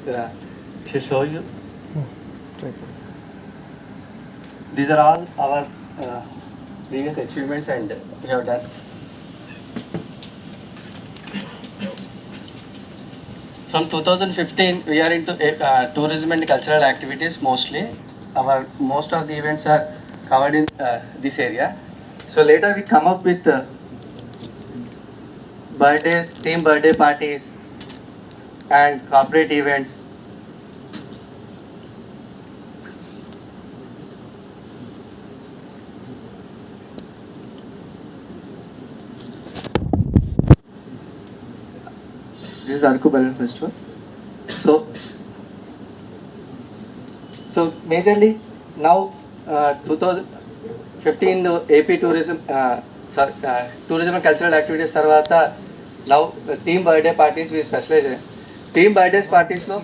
to show you. These are all our previous achievements and we have done. From 2015, we are into tourism and cultural activities mostly. Most of the events are covered in this area. So later we come up with birthdays, theme birthday parties, and corporate events. This is Arku Balloon Festival. So majorly now 2015 AP tourism tourism and cultural activities tarvata now theme birthday parties we specialize in. Theme birthday parties lo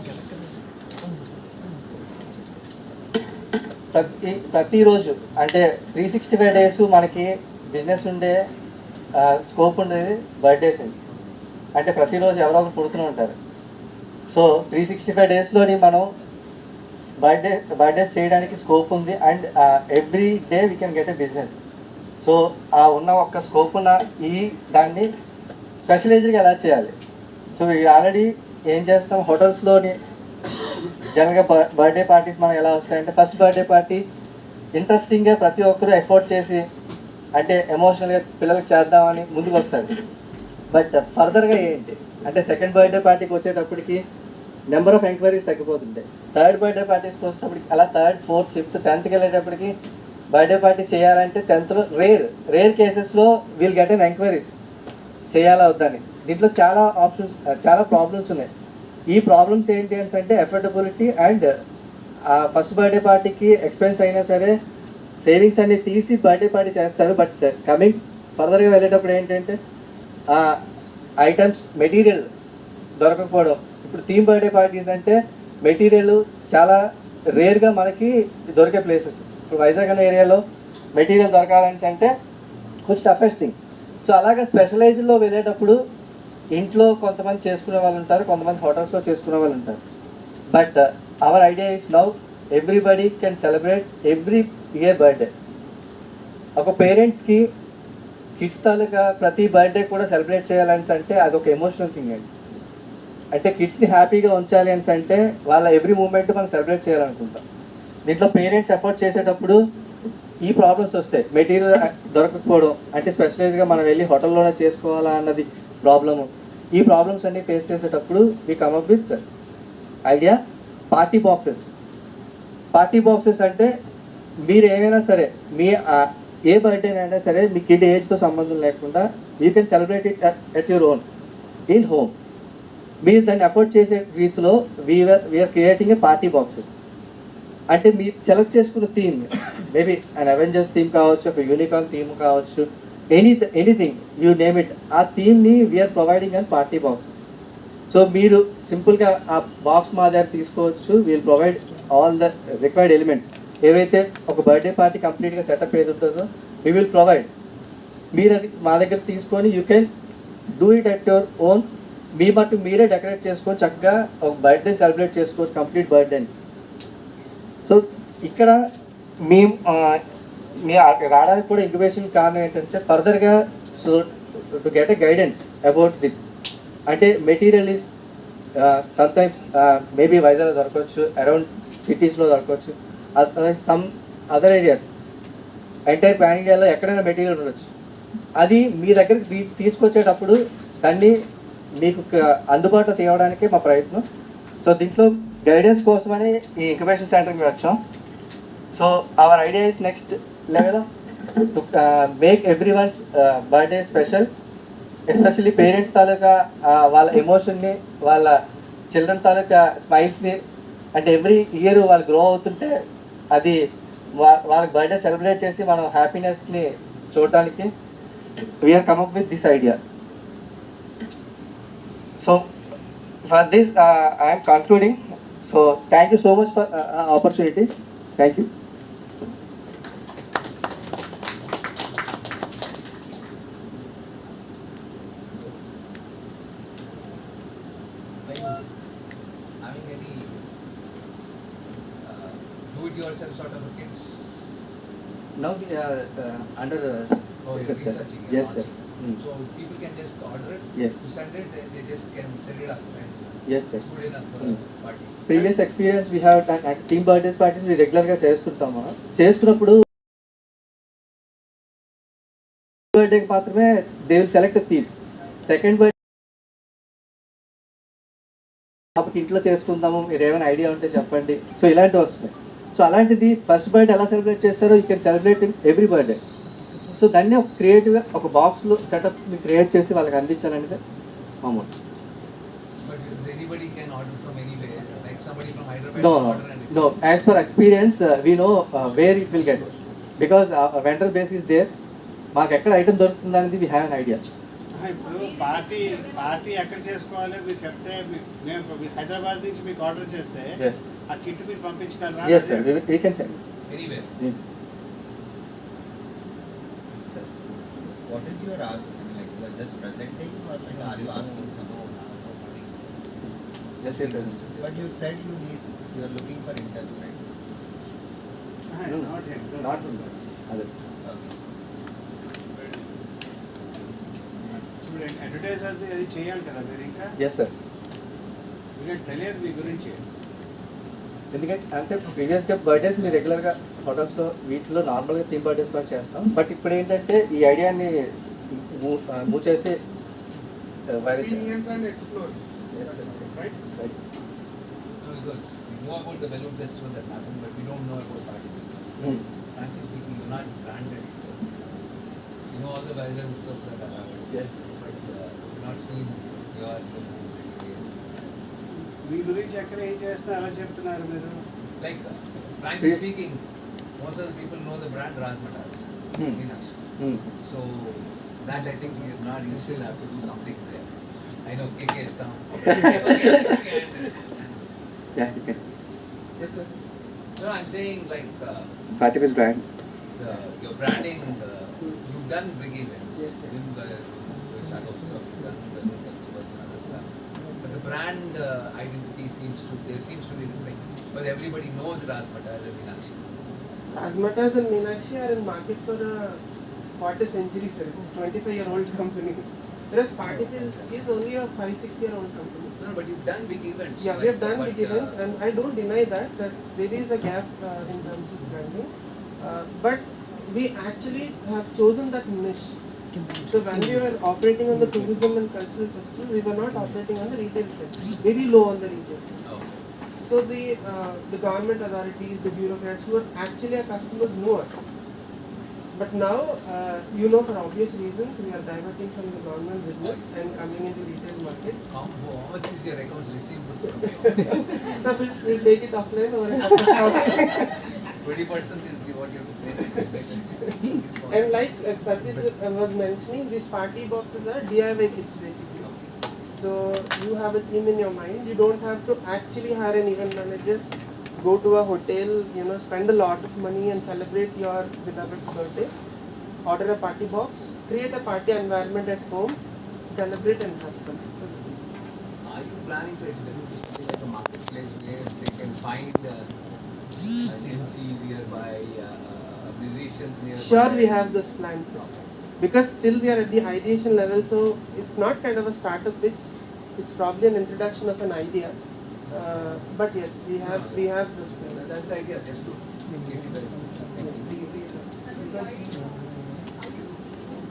ప్రతిరోజు అంటే 365 days మనకి business ఉండే scope ఉండేది birthdays అండి. అంటే ప్రతిరోజు ఎవరో ఒకరు పుడుతూనే ఉంటారు. సో 365 daysలోని మనం బర్త్డేస్ చేయడానికి స్కోప్ ఉంది and every day we can get a business. So ఆ ఉన్న ఒక్క స్కోప్ ఉన్న దాన్ని స్పెషలైజ్డ్గా ఎలా చేయాలి. సో ఆల్రెడీ ఏం చేస్తాం, హోటల్స్లోని జనరల్గా బర్త్డే పార్టీస్ మనం ఎలా వస్తాయంటే ఫస్ట్ బర్త్డే పార్టీ ఇంట్రెస్టింగ్గా ప్రతి ఒక్కరూ ఎఫోర్ట్ చేసి అంటే ఎమోషనల్గా పిల్లలకి చేద్దామని ముందుకు వస్తారు. బట్ ఫర్దర్గా ఏంటి అంటే సెకండ్ బర్త్డే పార్టీకి వచ్చేటప్పటికి నెంబర్ ఆఫ్ ఎంక్వైరీస్ తగ్గిపోతుంటాయి. థర్డ్ బర్త్డే పార్టీస్కి వచ్చేటప్పటికి అలా థర్డ్, ఫోర్త్, ఫిఫ్త్, 10th వెళ్ళేటప్పటికి బర్త్డే పార్టీ చేయాలంటే 10th రేర్ కేసెస్లో వీల్ గెట్ ఎన్ ఎంక్వైరీస్ చేయాలా వద్దని. దీంట్లో చాలా ప్రాబ్లమ్స్ ఉన్నాయి. ఈ ప్రాబ్లమ్స్ ఏంటి అని అంటే ఎఫోర్డబిలిటీ అండ్ ఫస్ట్ బర్త్డే పార్టీకి ఎక్స్పెన్స్ అయినా సరే సేవింగ్స్ అన్ని తీసి బర్త్డే పార్టీ చేస్తారు. బట్ కమింగ్ ఫర్దర్గా వెళ్ళేటప్పుడు ఏంటంటే ఐటమ్స్ మెటీరియల్ దొరకకపోవడం. ఇప్పుడు థీమ్ బర్త్డే పార్టీస్ అంటే మెటీరియల్ చాలా రేర్గా మనకి దొరికే ప్లేసెస్. ఇప్పుడు వైజాగ్ అనే ఏరియాలో మెటీరియల్ దొరకాలని అంటే కొంచెం టఫెస్ట్ థింగ్. సో అలాగే స్పెషలైజ్డ్లో వెళ్ళేటప్పుడు ఇంట్లో కొంతమంది చేసుకునే వాళ్ళు ఉంటారు, కొంతమంది హోటల్స్లో చేసుకునే వాళ్ళు ఉంటారు. But our idea is now everybody can celebrate every year birthday. ఒక పేరెంట్స్కి కిడ్స్ తాలూకా ప్రతి బర్త్డే కూడా సెలబ్రేట్ చేయాలని అంటే అదొక ఎమోషనల్ థింగ్ అండి. అంటే కిడ్స్ని హ్యాపీగా ఉంచాలి అని అంటే వాళ్ళ ఎవ్రీ మూమెంట్ మనం సెలబ్రేట్ చేయాలనుకుంటాం. దీంట్లో పేరెంట్స్ ఎఫర్ట్ చేసేటప్పుడు ఈ ప్రాబ్లమ్స్ వస్తాయి. మెటీరియల్ దొరకకపోవడం అంటే స్పెషలైజ్గా మనం వెళ్ళి హోటల్లోనే చేసుకోవాలా అన్నది ప్రాబ్లము. ఈ ప్రాబ్లమ్స్ అన్నీ ఫేస్ చేసేటప్పుడు we come up with idea party boxes. Party boxes అంటే మీరు ఏమైనా సరే మీ ఏ బర్త్డేనైనా సరే మీ కిడ్ ఏజ్తో సంబంధం లేకుండా you can celebrate it at your own in home. మీరు దాన్ని అఫోర్డ్ చేసే రీతిలో we're creating a party boxes. అంటే మీరు సెలెక్ట్ చేసుకున్న theme maybe and Avengers theme కావచ్చు, ఒక యూనికార్న్ థీమ్ కావచ్చు, ఎనీథింగ్ యూ నేమ్ ఇట్. ఆ థీమ్ని we're providing and party boxes. So మీరు సింపుల్గా ఆ బాక్స్ మా దగ్గర తీసుకోవచ్చు. We'll provide all the required elements. ఏవైతే ఒక బర్త్డే పార్టీ కంప్లీట్గా సెటప్ ఏది ఉంటుందో వీ విల్ ప్రొవైడ్. మీరు అది మా దగ్గర తీసుకొని you can do it at your own. మీ మట్టు మీరే డెకరేట్ చేసుకొని చక్కగా ఒక బర్త్డే సెలబ్రేట్ చేసుకోవచ్చు, కంప్లీట్ బర్త్డేని. సో ఇక్కడ మేము రావడానికి కూడా ఇంక్యుబేషన్ కారణం ఏంటంటే ఫర్దర్గా so to get a guidance about this. అంటే మెటీరియల్ ఈస్ సమ్టైమ్స్ మేబీ వైజాగ్లో దొరకవచ్చు, అరౌండ్ సిటీస్లో దొరకవచ్చు, some other areas entire pan ఇండియాలో ఎక్కడైనా మెటీరియల్ ఉండొచ్చు. అది మీ దగ్గరికి తీసుకొచ్చేటప్పుడు దాన్ని మీకు అందుబాటులో తేవడానికే మా ప్రయత్నం. సో దీంట్లో గైడెన్స్ కోసమని ఈ ఇంక్యుబేషన్ సెంటర్కి వచ్చాం. So our idea is next level to make every ones birthday special, especially parents తాలూకా వాళ్ళ ఎమోషన్ని, వాళ్ళ చిల్డ్రన్ తాలూకా స్మైల్స్ని, అంటే ఎవ్రీ ఇయర్ వాళ్ళు గ్రో అవుతుంటే అది వాళ్ళకి బర్త్డే సెలబ్రేట్ చేసి మనం హ్యాపీనెస్ని చూడటానికి we're come up with this idea. So for this I am concluding. So thank you so much for opportunity. Thank you. Having any do-it-yourself sort of kits? Now we are under Oh, you're sir. researching. Yes, sir. So people can just order it. Yes. You send it, and they just can set it up, right? Yes, sir. It's good enough for a party. Previous experience we have done at team birthday parties we regular గా చేస్తుంటాము. చేస్తున్నప్పుడు బర్త్డేకి మాత్రమే they will select the theme. Second birthday కాబట్టి ఇంట్లో చేసుకుందాము, మీరు ఏమైనా ఐడియా ఉంటే చెప్పండి. సో ఇలాంటివి వస్తున్నాయి. సో అలాంటిది ఫస్ట్ బర్త్డే ఎలా సెలబ్రేట్ చేస్తారో you can celebrate in every birthday. So దాన్ని ఒక క్రియేటివ్గా ఒక బాక్స్లో సెటప్ క్రియేట్ చేసి వాళ్ళకి అందించాలనేది మామూలు. But anybody can order from anywhere. Like somebody from Hyderabad No, can no, order and no. As per experience, we know where it will get because our vendor base is there. మాకు ఎక్కడ item దొరుకుతుంది అనేది we have an idea. ఇప్పుడు party ఎక్కడ చేసుకోవాలి మీరు చెప్తే మేము హైదరాబాద్ నుంచి మీకు ఆర్డర్ చేస్తే ఆ కిట్ మీరు పంపించగలరా? Yes sir, we can send. anywhere. What is your ask? Like you are just presenting or like are you asking something? Just But you said you are looking for interns, right? not other. ఇప్పుడు advertise అది చేయాలి కదా మీరు ఇంకా. Yes sir. మీకు తెలియదు మీ గురించి. ఎందుకంటే అంటే ప్రీవియస్గా బర్త్డేస్ మీరు రెగ్యులర్గా ఫొటోస్లో వీటిలో నార్మల్గా థీమ్ బర్త్డేస్ బాగా చేస్తాం. బట్ ఇప్పుడు ఏంటంటే ఈ ఐడియాని మూవ్ చేసి viral and explore. Yes sir. Right? Right. No, because we know about the balloon festival that happened, but we don't know about party. Frankly speaking, you're not branded. You know all the Vizag Utsavs that have happened. Yes. But you're not seen your balloons anywhere. మీ గురించి ఎక్కడ ఏం చేస్తున్నా అలా చెప్తున్నారు మీరు. Like, frankly speaking, most of the people know the brand Razmatas. Meenakshi. So that I think you're not. You still have to do something there. I know KK has come. Yeah, you can. Yes sir. No, I'm saying like Party is brand. your branding. You've done big events. Yes, sir. You've done balloon festivals and other stuff. But the brand identity seems to be this thing. But everybody knows Razmatas and Meenakshi. Razmatas and Meenakshi are in market for quarter century, sir. It is 25-year-old company. Whereas Partyfish is only a 5-6-year-old company. No, but you've done big events. Yeah, we have done big events, and I don't deny that there is a gap in terms of branding. But we actually have chosen that niche. So when we were operating on the tourism and cultural festival, we were not operating on the retail front. Very low on the retail front. Oh. So the government authorities, the bureaucrats who are actually our customers know us. But now, for obvious reasons, we are diverting from the normal business and coming into retail markets. How much is your accounts receivable? So we'll take it offline or a cup of coffee. 20% is what you have to pay. And like Satish was mentioning, these party boxes are DIY kits basically. So you have a theme in your mind. You don't have to actually hire an event manager, go to a hotel, spend a lot of money and celebrate your beloved's birthday. Order a party box, create a party environment at home, celebrate and have fun. Are you planning to extend it to something like a marketplace where they can find an MC nearby, musicians nearby? Sure, we have those plans. Because still we are at the ideation level, so it's not kind of a startup pitch. It's probably an introduction of an idea. But yes, we have those plans. That's the idea, just to keep you guys thinking. Are you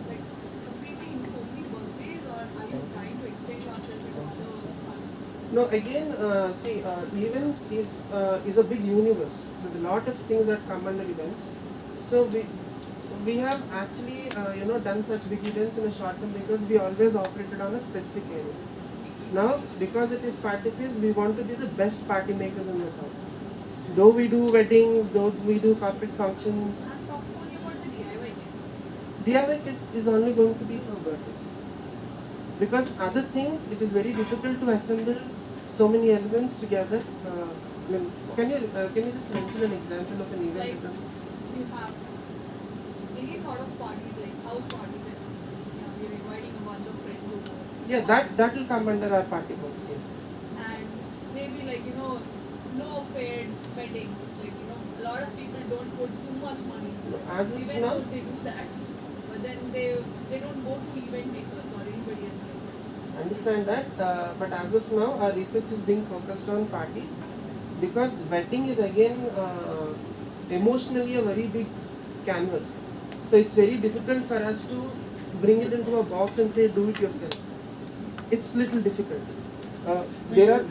like completely in only birthdays, or are you trying to extend yourself into other funds? No, again, events is a big universe. So a lot of things that come under events. So we have actually done such big events in a short term because we always operated on a specific area. Now, because it is Partyfish, we want to be the best party makers in the town. Though we do weddings, though we do corporate functions, I'm talking only about the DIY kits. DIY kits is only going to be for birthdays. Because other things, it is very difficult to assemble so many elements together. Can you just mention an example of an event? Like you have any sort of party, like house party, that you're inviting a bunch of friends over. Yeah, that will come under our party box, yes. And maybe like low fare weddings, like a lot of people don't put too much money into it. As of Even now- though they do that, but then they don't go to event makers or anybody else like that. I understand that, but as of now, our research is being focused on parties because wedding is again emotionally a very big canvas. So it's very difficult for us to bring it into a box and say do it yourself. It's little difficult. There are.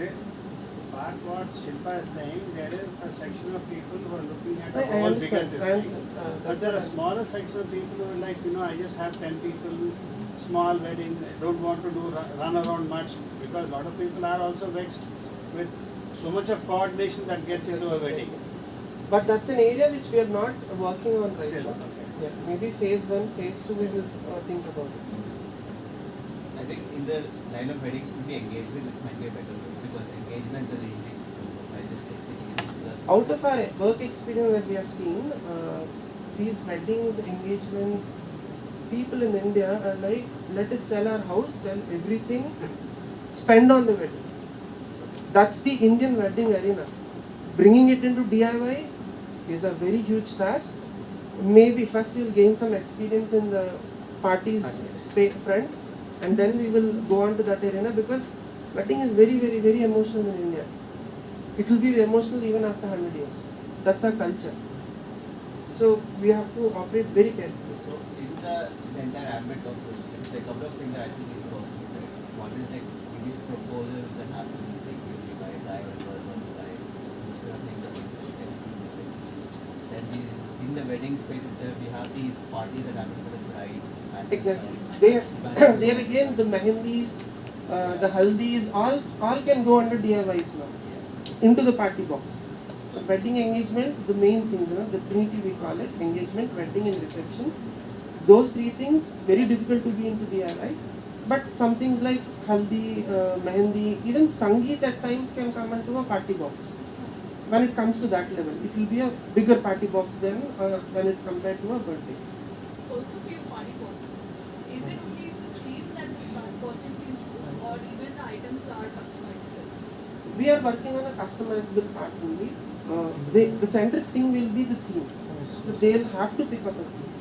Part what Shilpa is saying, there is a section of people who are looking at I a whole bigger understand. I thing. understand. But there are a smaller section of people who are like, I just have 10 people, small wedding, don't want to do run around much, because a lot of people are also vexed with so much of coordination that gets into a wedding. But that's an area which we are not working on right Still, now. okay. Yeah, maybe phase 1, phase 2 we will think about it. I think in the line of weddings could be engagement, which might be a better word, because engagements are easy. I just take Out of our work experience that we have seen, these weddings, engagements, people in India are like, let us sell our house, sell everything, spend on the wedding. That's the Indian wedding arena. Bringing it into DIY is a very huge task. Maybe first we'll gain some experience in the party's front, and then we will go on to that arena, because wedding is very, very, very emotional in India. It will be emotional even after 100 years. That's our culture. So we have to operate very carefully. So in the entire ambit of those things, there are a couple of things that actually need to also be correct. One is like these proposals that happen frequently by a guy or a girl or a guy. So those kind of things are like very technical. Then these in the wedding space itself, we have these parties that happen for the bride. Exactly. There again, the mehendis, the haldis, all can go under DIYs now, into the party box. Wedding engagement, the main things, the trinity we call it, engagement, wedding and reception. Those three things, very difficult to be into DIY. But some things like haldi, mehendi, even sangeet at times can come into a party box. When it comes to that level, it will be a bigger party box than when it compared to a birthday. Also for your party boxes, is it only the theme that the person can choose, or even the items are customizable? We are working on a customizable part only. The central thing will be the theme. So they'll have to pick up a theme.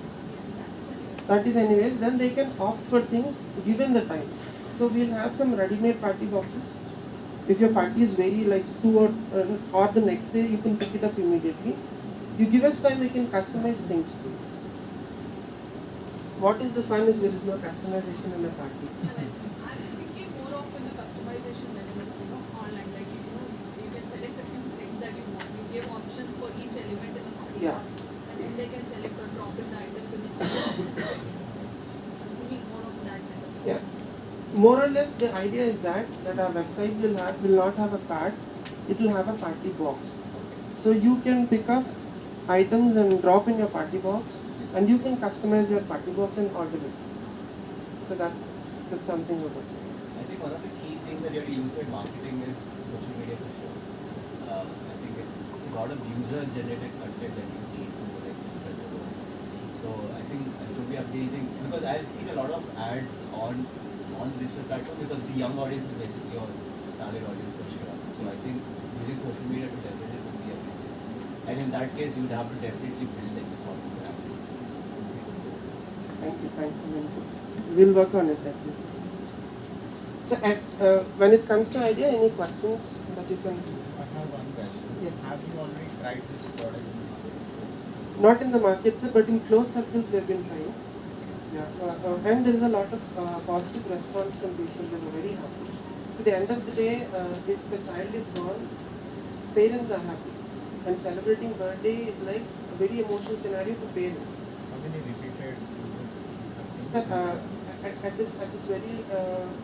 That is anyways, then they can opt for things given the time. So we'll have some ready-made party boxes. If your party is very like 2 or the next day, you can pick it up immediately. You give us time, we can customize things for you. What is the fun if there is no customization in a party? I'm thinking more of in the customization level, online, like you can select a few things that you want. You give options for each element in the party box, and then they can select or drop in the items in the party box. I'm thinking more of that level. Yeah. More or less, the idea is that our website will not have a cart, it will have a party box. So you can pick up items and drop in your party box, and you can customize your party box and order it. So that's something about it. I think one of the key things that you have to use in marketing is social media for sure. I think it's a lot of user-generated content that you need to like spread the word. So I think it would be amazing, because I've seen a lot of ads on digital platform, because the young audience is basically your target audience for sure. So I think using social media to leverage it would be amazing. And in that case, you would have to definitely build like this sort of brand. Thank you, thanks for the input. We'll work on it definitely. So when it comes to idea, any questions that you can? I have one question. Yes. Have you already tried this product in the market? Not in the market, sir, but in close circles they've been trying. Yeah. And there is a lot of positive response from people. They are very happy. So at the end of the day, if the child is born, parents are happy. And celebrating birthday is like a very emotional scenario for parents. How many repeated users have seen? Sir, at this very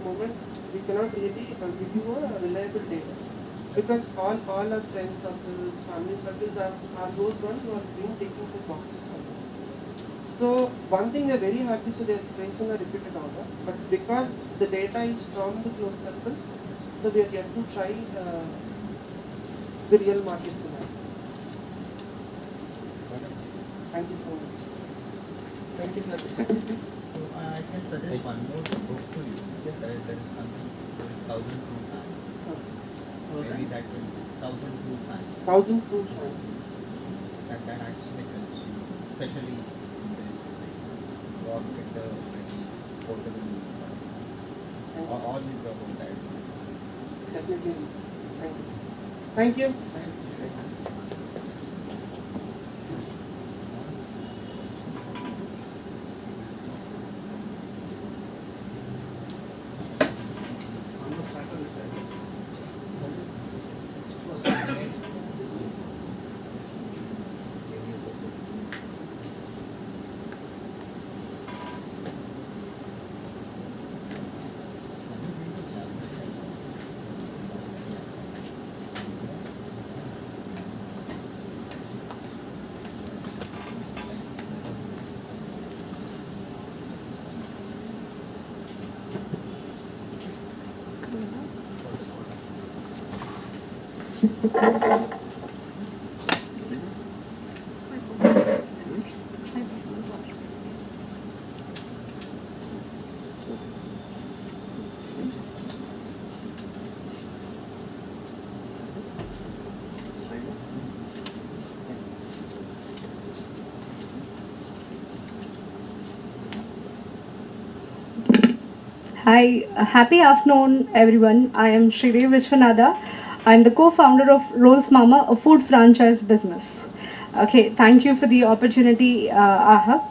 moment, we cannot really give you a reliable data, because all our friend circles, family circles are those ones who are being taking the boxes from us. So one thing they're very happy, so they're placing a repeated order. But because the data is from the closed circles, so we are yet to try the real market scenario. Thank you so much. Thank you, sir. So I can suggest one more book to you. There is something called 1,000 True Fans. Maybe that will 1,000 True Fans. 1,000 True Fans. that actually helps you, especially in this work with the very portable. All is about that. Definitely. Thank you. Hi, happy afternoon, everyone. I am Shridev Vishwanatha. I'm the co-founder of Rolls Mama, a food franchise business. Okay, thank you for the opportunity, ãHUB.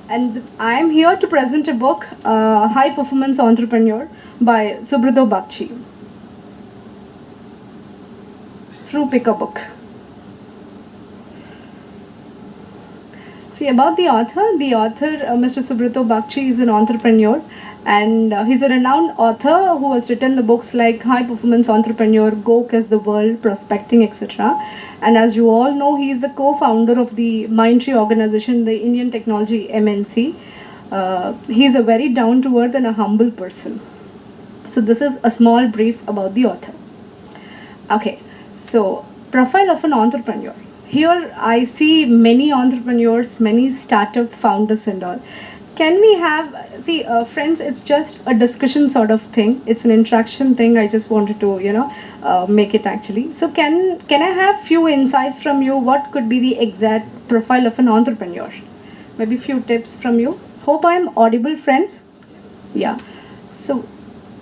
And I am here to present a book, High Performance Entrepreneur by Subrata Bakshi, through Pick a Book. See, about the author, Mr. Subrata Bakshi, is an entrepreneur, and he's a renowned author who has written the books like High Performance Entrepreneur, Go Kiss the World, Prospecting, etc. And as you all know, he is the co-founder of the Mindtree organization, the Indian technology MNC. He's a very down-to-earth and a humble person. So this is a small brief about the author. Okay, so profile of an entrepreneur. Here I see many entrepreneurs, many startup founders and all. Can we have, friends, it's just a discussion sort of thing. It's an interaction thing. I just wanted to, make it actually. So can I have few insights from you? What could be the exact profile of an entrepreneur? Maybe few tips from you. Hope I'm audible, friends. Yeah. So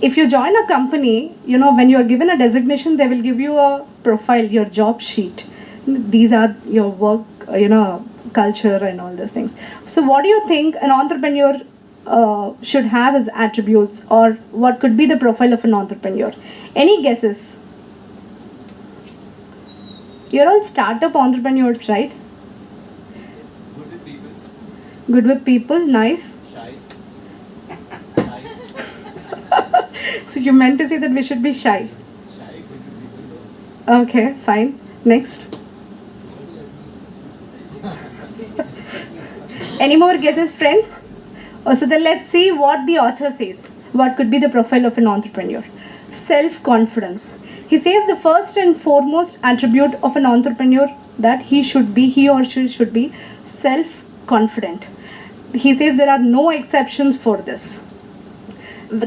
if you join a company, when you are given a designation, they will give you a profile, your job sheet. These are your work, culture and all those things. So what do you think an entrepreneur should have as attributes, or what could be the profile of an entrepreneur? Any guesses? You're all startup entrepreneurs, right? Good with people. Good with people, nice. Shy. So you meant to say that we should be shy. Shy, good with people though. Okay, fine. Next. Any more guesses, friends? So then let's see what the author says. What could be the profile of an entrepreneur? Self-confidence. He says the first and foremost attribute of an entrepreneur that he or she should be self-confident. He says there are no exceptions for this.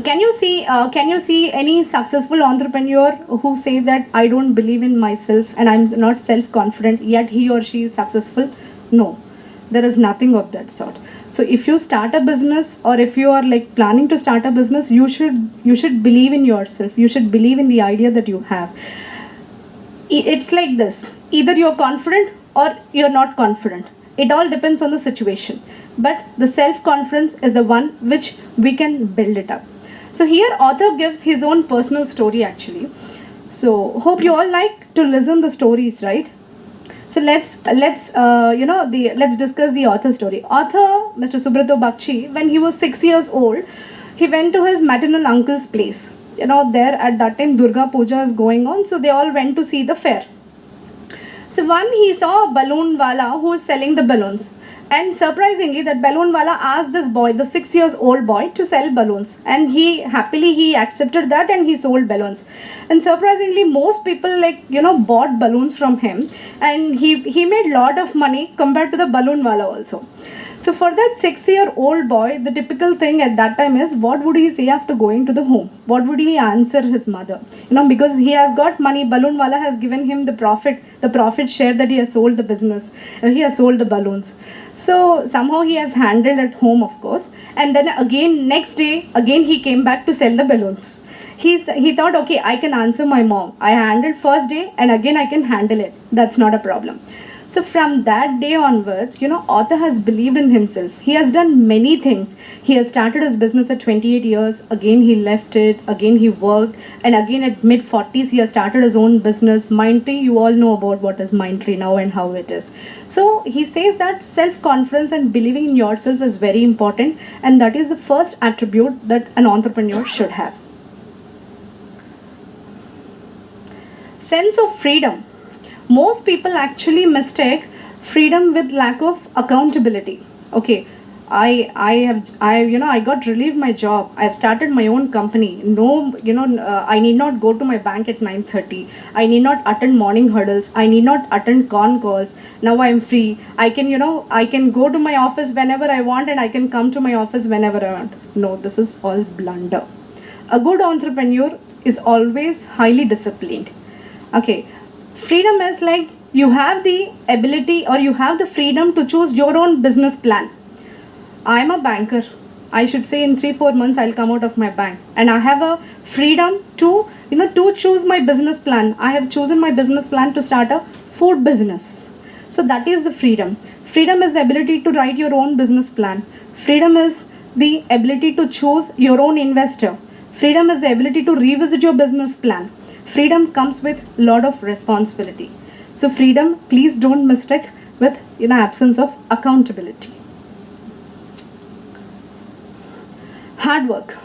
Can you see any successful entrepreneur who says that I don't believe in myself and I'm not self-confident, yet he or she is successful? No, there is nothing of that sort. So if you start a business, or if you are like planning to start a business, you should believe in yourself. You should believe in the idea that you have. It's like this: either you're confident or you're not confident. It all depends on the situation. But the self-confidence is the one which we can build it up. So here author gives his own personal story actually. So hope you all like to listen the stories, right? So let's discuss the author story. Author Mr. Subrata Bakshi, when he was 6 years old, he went to his maternal uncle's place. There at that time Durga Puja is going on, so they all went to see the fair. So he saw a balloon wala who was selling the balloons. And surprisingly, that balloon wala asked this boy, the 6 years old boy, to sell balloons. And he happily accepted that and he sold balloons. And surprisingly, most people bought balloons from him. And he made lot of money compared to the balloon wala also. So for that 6-year-old boy, the typical thing at that time is, what would he say after going to the home? What would he answer his mother? Because he has got money, balloon wala has given him the profit share that he has sold the business, he has sold the balloons. So somehow he has handled at home, of course, and then again next day, again he came back to sell the balloons. He thought, okay, I can answer my mom. I handled first day and again I can handle it. That's not a problem. So from that day onwards, author has believed in himself. He has done many things. He has started his business at 28 years. Again, he left it. Again, he worked. And again, at mid-40s, he has started his own business. Mindtree, you all know about what is Mindtree now and how it is. So he says that self-confidence and believing in yourself is very important. And that is the first attribute that an entrepreneur should have. Sense of freedom. Most people actually mistake freedom with lack of accountability. Okay, I got relieved my job. I have started my own company. No, I need not go to my bank at 9:30. I need not attend morning hurdles. I need not attend con calls. Now I am free. I can go to my office whenever I want and I can come to my office whenever I want. No, this is all blunder. A good entrepreneur is always highly disciplined. Okay. Freedom is like you have the ability or you have the freedom to choose your own business plan. I am a banker. I should say in 3-4 months I'll come out of my bank, and I have a freedom to choose my business plan. I have chosen my business plan to start a food business. So that is the freedom. Freedom is the ability to write your own business plan. Freedom is the ability to choose your own investor. Freedom is the ability to revisit your business plan. Freedom comes with a lot of responsibility. So freedom, please don't mistake with absence of accountability. Hard work.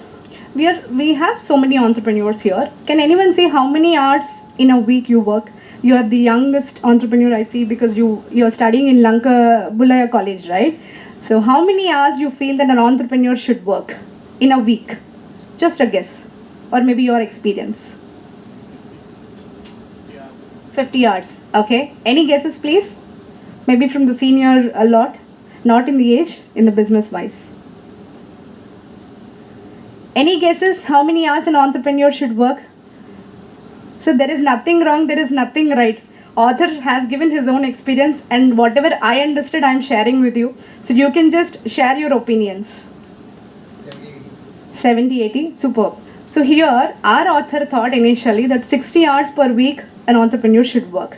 We have so many entrepreneurs here. Can anyone say how many hours in a week you work? You are the youngest entrepreneur I see because you're studying in Lanka Bulaya College, right? So how many hours you feel that an entrepreneur should work in a week? Just a guess, or maybe your experience. 50 hours. Okay. Any guesses, please? Maybe from the senior a lot, not in the age, in the business wise. Any guesses how many hours an entrepreneur should work? So there is nothing wrong, there is nothing right. Author has given his own experience, and whatever I understood, I am sharing with you. So you can just share your opinions. 70-80. Superb. So here, our author thought initially that 60 hours per week an entrepreneur should work.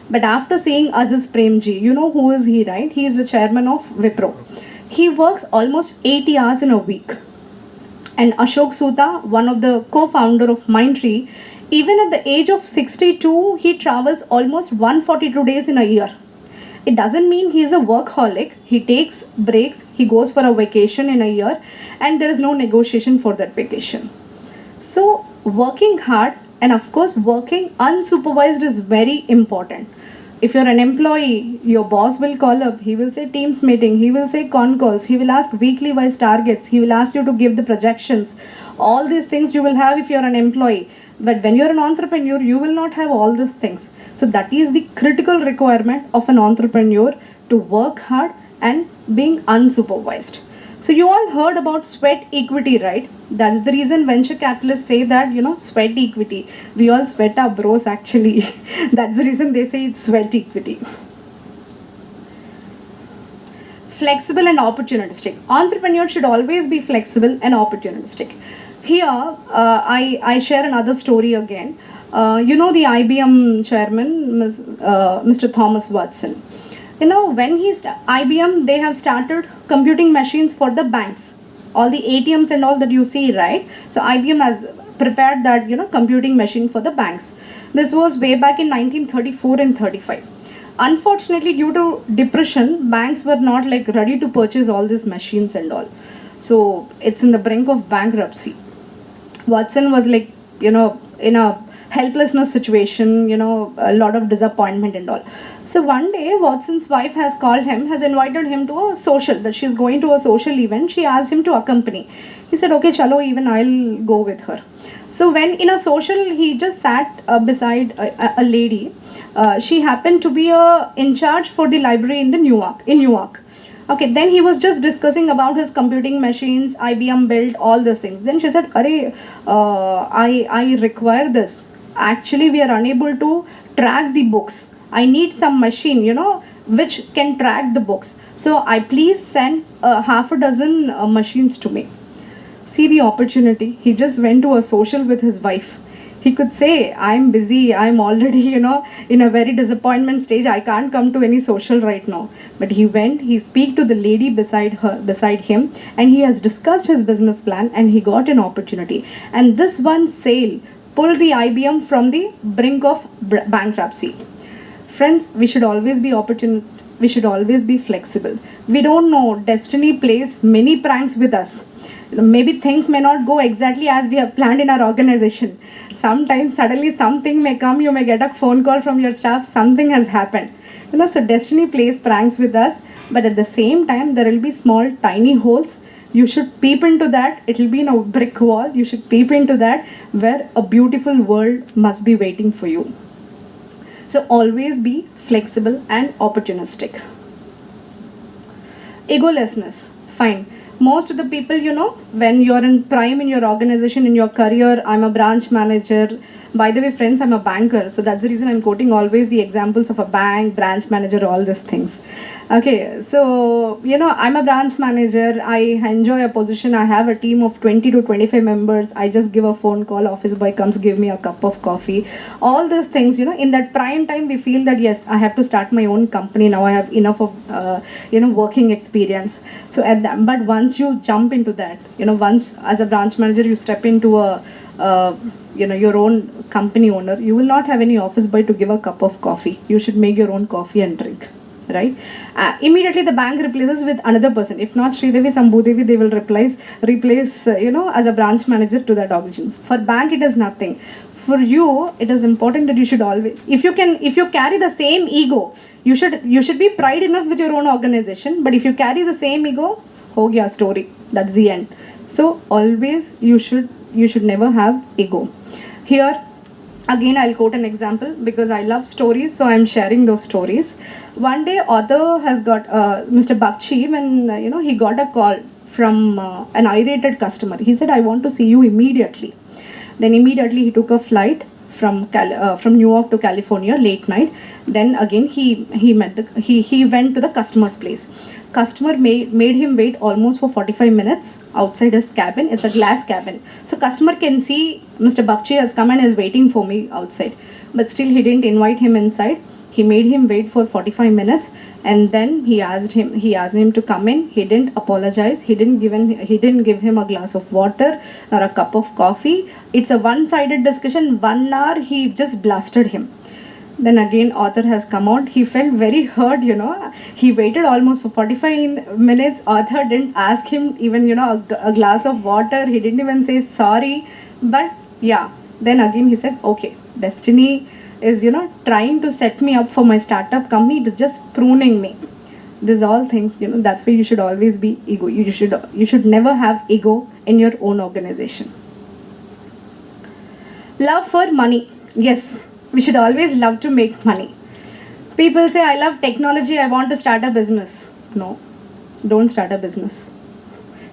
But after seeing Aziz Premji, you know who is he, right? He is the chairman of Wipro. He works almost 80 hours in a week. And Ashok Soota, one of the co-founder of Mindtree, even at the age of 62, he travels almost 142 days in a year. It doesn't mean he is a workaholic. He takes breaks, he goes for a vacation in a year, and there is no negotiation for that vacation. So working hard and of course working unsupervised is very important. If you're an employee, your boss will call up, he will say Teams meeting, he will say con calls, he will ask weekly wise targets, he will ask you to give the projections. All these things you will have if you're an employee. But when you're an entrepreneur, you will not have all these things. So that is the critical requirement of an entrepreneur, to work hard and being unsupervised. So you all heard about sweat equity, right? That is the reason venture capitalists say that, sweat equity. We all sweat our bros actually. That's the reason they say it's sweat equity. Flexible and opportunistic. Entrepreneurs should always be flexible and opportunistic. Here, I share another story again. The IBM chairman, Mr. Thomas Watson. When IBM, they have started computing machines for the banks. All the ATMs and all that you see, right? So IBM has prepared that, computing machine for the banks. This was way back in 1934 and 35. Unfortunately, due to depression, banks were not ready to purchase all these machines and all. So it's in the brink of bankruptcy. Watson was in a helplessness situation, a lot of disappointment and all. So one day, Watson's wife has invited him to a social, that she's going to a social event. She asked him to accompany. He said, okay, chalo, even I'll go with her. So when in a social, he just sat beside a lady. She happened to be in charge for the library in Newark. Okay, then he was just discussing about his computing machines, IBM built, all those things. Then she said, Arey, I require this. Actually, we are unable to track the books. I need some machine, which can track the books. So I please send half a dozen machines to me. See the opportunity. He just went to a social with his wife. He could say, I'm busy, I'm already, in a very disappointment stage, I can't come to any social right now. But he went, he speak to the lady beside him, and he has discussed his business plan, and he got an opportunity. And this one sale pulled the IBM from the brink of bankruptcy. Friends, we should always be opportunist. We should always be flexible. We don't know, destiny plays many pranks with us. Maybe things may not go exactly as we have planned in our organization. Sometimes suddenly something may come, you may get a phone call from your staff, something has happened. So destiny plays pranks with us, but at the same time there will be small tiny holes. You should peep into that. It will be in a brick wall. You should peep into that where a beautiful world must be waiting for you. So always be flexible and opportunistic. Egolessness, fine. Most of the people, when you're in prime in your organization, in your career, I'm a branch manager. By the way, friends, I'm a banker. So that's the reason I'm quoting always the examples of a bank, branch manager, all these things. Okay, so, I'm a branch manager. I enjoy a position. I have a team of 20 to 25 members. I just give a phone call. Office boy comes, give me a cup of coffee. All these things, in that prime time, we feel that, yes, I have to start my own company. Now I have enough of, working experience. So but once you jump into that, once as a branch manager, you step into your own company owner, you will not have any office boy to give a cup of coffee. You should make your own coffee and drink. Right? Immediately the bank replaces with another person. If not Sridevi, Sambhudevi, they will replace as a branch manager to that organization. For bank, it is nothing. For you, it is important that you should always, if you carry the same ego, you should be pride enough with your own organization. But if you carry the same ego, ho gaya story. That's the end. So always you should never have ego. Here, again, I'll quote an example because I love stories, so I'm sharing those stories. One day, author has got Mr. Bakshi, when he got a call from an irritated customer. He said, "I want to see you immediately." Then immediately he took a flight from New York to California late night. Then again he went to the customer's place. Customer made him wait almost for 45 minutes outside his cabin. It's a glass cabin, so customer can see Mr. Bakshi has come and is waiting for me outside. But still he didn't invite him inside. He made him wait for 45 minutes, and then he asked him to come in. He didn't apologize. He didn't give him a glass of water or a cup of coffee. It's a one-sided discussion. 1 hour he just blasted him. Then again author has come out. He felt very hurt, He waited almost for 45 minutes. Author didn't ask him even, a glass of water. He didn't even say sorry. But yeah, then again he said, okay, destiny is, trying to set me up for my startup company. It is just pruning me. These all things, that's why you should always be ego. You should never have ego in your own organization. Love for money. Yes, we should always love to make money. People say, I love technology, I want to start a business. No, don't start a business.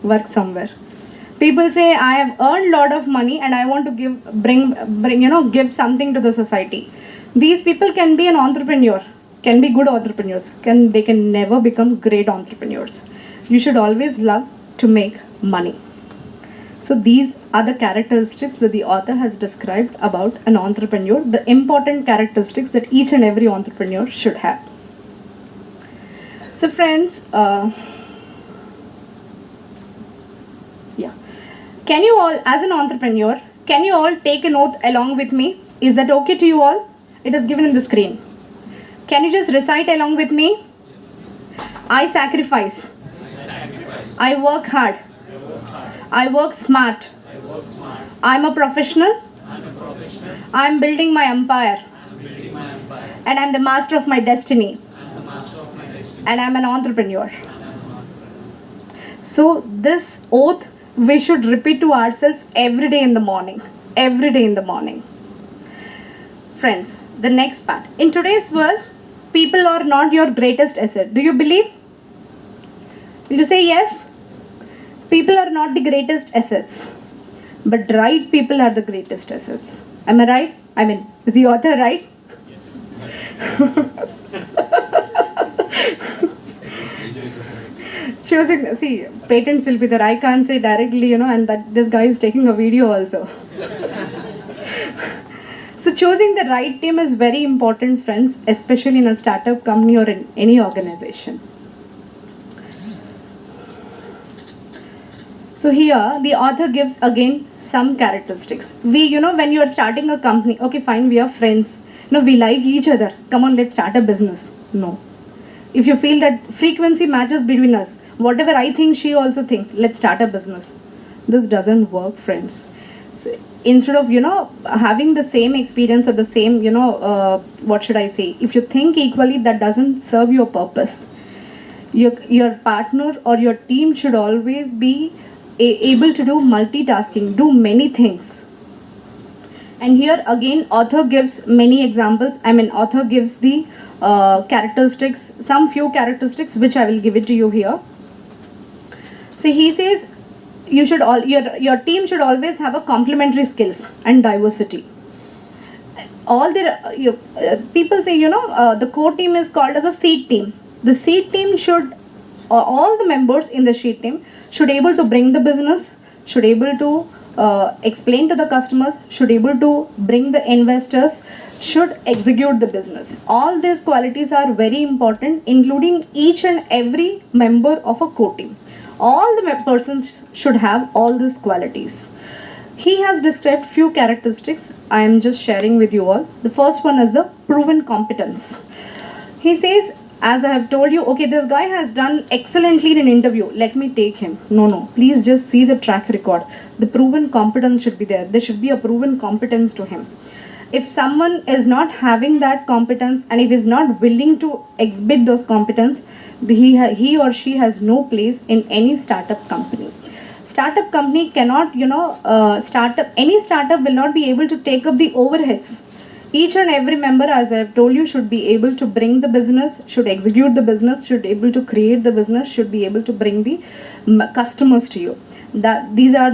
Work somewhere. People say, I have earned a lot of money and I want to give something to the society. These people can be an entrepreneur, can be good entrepreneurs. They can never become great entrepreneurs. You should always love to make money. So these are the characteristics that the author has described about an entrepreneur, the important characteristics that each and every entrepreneur should have. So friends, can you all, as an entrepreneur, can you all take an oath along with me? Is that okay to you all? It is given in the screen. Can you just recite along with me? I sacrifice. I work hard. I work smart. I'm a professional. I'm building my empire. And I'm the master of my destiny. And I'm an entrepreneur. So this oath we should repeat to ourselves every day in the morning. Every day in the morning. Friends, the next part. In today's world, people are not your greatest asset. Do you believe? Will you say yes? People are not the greatest assets, but right people are the greatest assets. Am I right? I mean, is the author right? Choosing, see, patents will be there. I can't say directly, and that this guy is taking a video also. So choosing the right team is very important, friends, especially in a startup company or in any organization. So here the author gives again some characteristics. We, when you are starting a company, okay, fine, we are friends. We like each other. Come on, let's start a business. No. If you feel that frequency matches between us, whatever I think, she also thinks, let's start a business. This doesn't work, friends. So instead of, having the same experience or the same, what should I say? If you think equally, that doesn't serve your purpose. Your partner or your team should always be able to do multitasking, do many things. And here again, author gives many examples. Author gives the characteristics, some few characteristics, which I will give it to you here. So he says, your team should always have a complementary skills and diversity. All the people say, the core team is called as a seed team. The seed team should, all the members in the seed team should able to bring the business, should able to explain to the customers, should able to bring the investors, should execute the business. All these qualities are very important, including each and every member of a core team. All the persons should have all these qualities. He has described few characteristics. I am just sharing with you all. The first one is the proven competence. He says, as I have told you, okay, this guy has done excellently in an interview, let me take him. No, please just see the track record. The proven competence should be there. There should be a proven competence to him. If someone is not having that competence and if is not willing to exhibit those competence, he or she has no place in any startup company. Startup company cannot, any startup will not be able to take up the overheads. Each and every member, as I have told you, should be able to bring the business, should execute the business, should be able to create the business, should be able to bring the customers to you. These are